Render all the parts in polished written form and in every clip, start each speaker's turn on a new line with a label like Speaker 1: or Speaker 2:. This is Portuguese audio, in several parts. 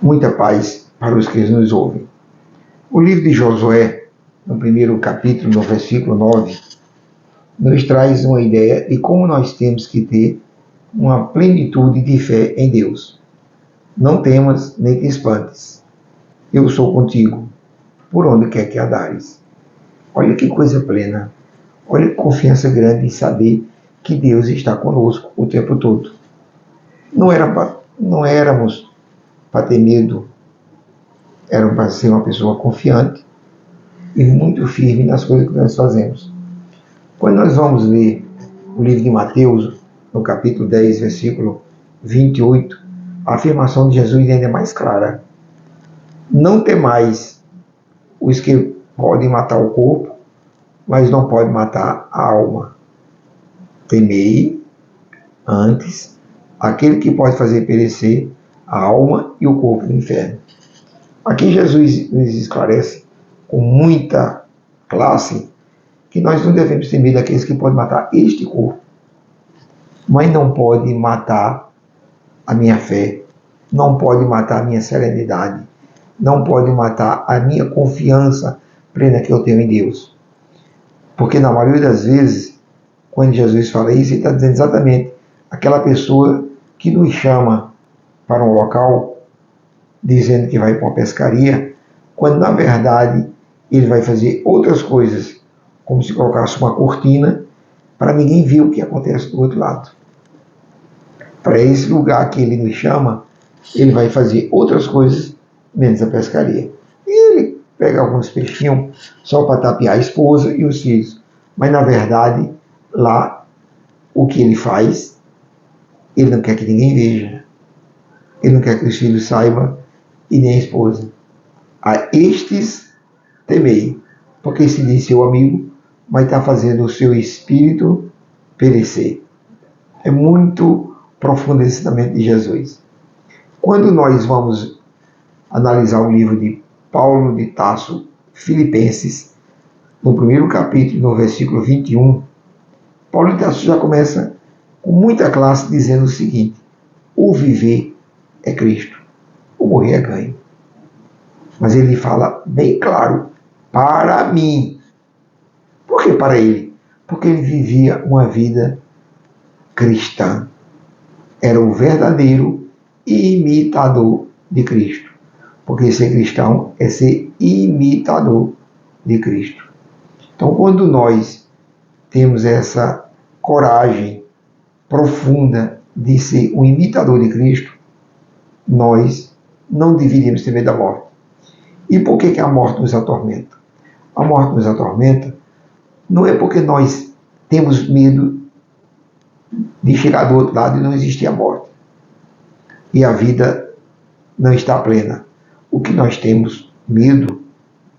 Speaker 1: Muita paz para os que nos ouvem. O livro de Josué, no primeiro capítulo, no versículo 9, nos traz uma ideia de como nós temos que ter uma plenitude de fé em Deus. Não temas nem te espantes. Eu sou contigo, por onde quer que andares. Olha que coisa plena. Olha que confiança grande em saber que Deus está conosco o tempo todo. Não éramos para ter medo, éramos para ser uma pessoa confiante e muito firme nas coisas que nós fazemos. Quando nós vamos ler o livro de Mateus, no capítulo 10, versículo 28, a afirmação de Jesus ainda é mais clara. Não temais os que podem matar o corpo, mas não podem matar a alma. Temei, antes, aquele que pode fazer perecer a alma e o corpo no inferno. Aqui Jesus nos esclarece com muita classe que nós não devemos ter medo daqueles que podem matar este corpo, mas não pode matar a minha fé, não pode matar a minha serenidade, não pode matar a minha confiança plena que eu tenho em Deus. Porque na maioria das vezes, quando Jesus fala isso, ele está dizendo exatamente aquela pessoa que nos chama para um local, dizendo que vai para uma pescaria, quando na verdade ele vai fazer outras coisas, como se colocasse uma cortina, para ninguém ver o que acontece do outro lado. Para esse lugar que ele nos chama, ele vai fazer outras coisas, menos a pescaria. E ele pega alguns peixinhos só para tapear a esposa e os filhos. Mas na verdade, lá, o que ele faz, ele não quer que ninguém veja. Ele não quer que os filhos saibam e nem a esposa. A estes temei, porque se diz seu amigo, mas está fazendo o seu espírito perecer. É muito profundo esse ensinamento de Jesus. Quando nós vamos analisar o livro de Paulo de Tarso, Filipenses, no primeiro capítulo, no versículo 21, Paulo de Tarso já começa com muita classe dizendo o seguinte: o viver é Cristo, o morrer é ganho. Mas ele fala bem claro, para mim. Por que para ele? Porque ele vivia uma vida cristã. Era o verdadeiro imitador de Cristo. Porque ser cristão é ser imitador de Cristo. Então, quando nós temos essa coragem profunda de ser um imitador de Cristo, nós não deveríamos ter medo da morte. E por que a morte nos atormenta? A morte nos atormenta não é porque nós temos medo de chegar do outro lado e não existir a morte. E a vida não está plena. O que nós temos medo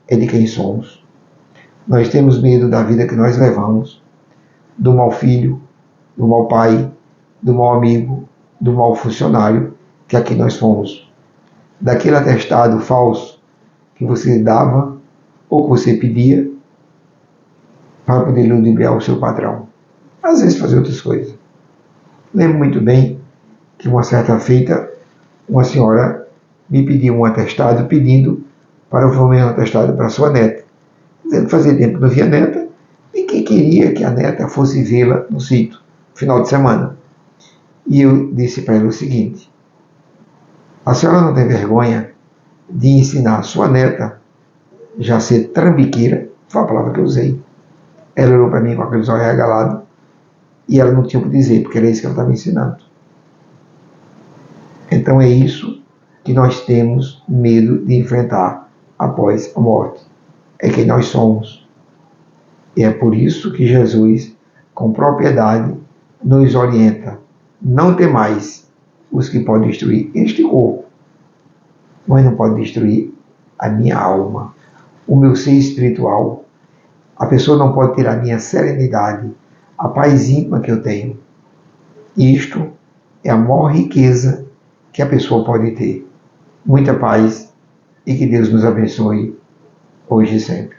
Speaker 1: é de quem somos. Nós temos medo da vida que nós levamos, do mau filho, do mau pai, do mau amigo, do mau funcionário que aqui nós fomos. Daquele atestado falso que você dava ou que você pedia para poder ludibriar o seu patrão. Às vezes fazer outras coisas. Lembro muito bem que uma certa feita, uma senhora me pediu um atestado pedindo para eu formar um atestado para sua neta. Dizendo que fazia tempo que não via a neta e que queria que a neta fosse vê-la no sítio, no final de semana. E eu disse para ela o seguinte: a senhora não tem vergonha de ensinar a sua neta já ser trambiqueira? Foi a palavra que eu usei. Ela olhou para mim com aqueles olhos regalados e ela não tinha o que dizer, porque era isso que ela estava ensinando. Então é isso que nós temos medo de enfrentar após a morte. É quem nós somos. E é por isso que Jesus, com propriedade, nos orienta: não temais os que podem destruir este corpo, mas não podem destruir a minha alma, o meu ser espiritual. A pessoa não pode ter a minha serenidade, a paz íntima que eu tenho. Isto é a maior riqueza que a pessoa pode ter. Muita paz e que Deus nos abençoe hoje e sempre.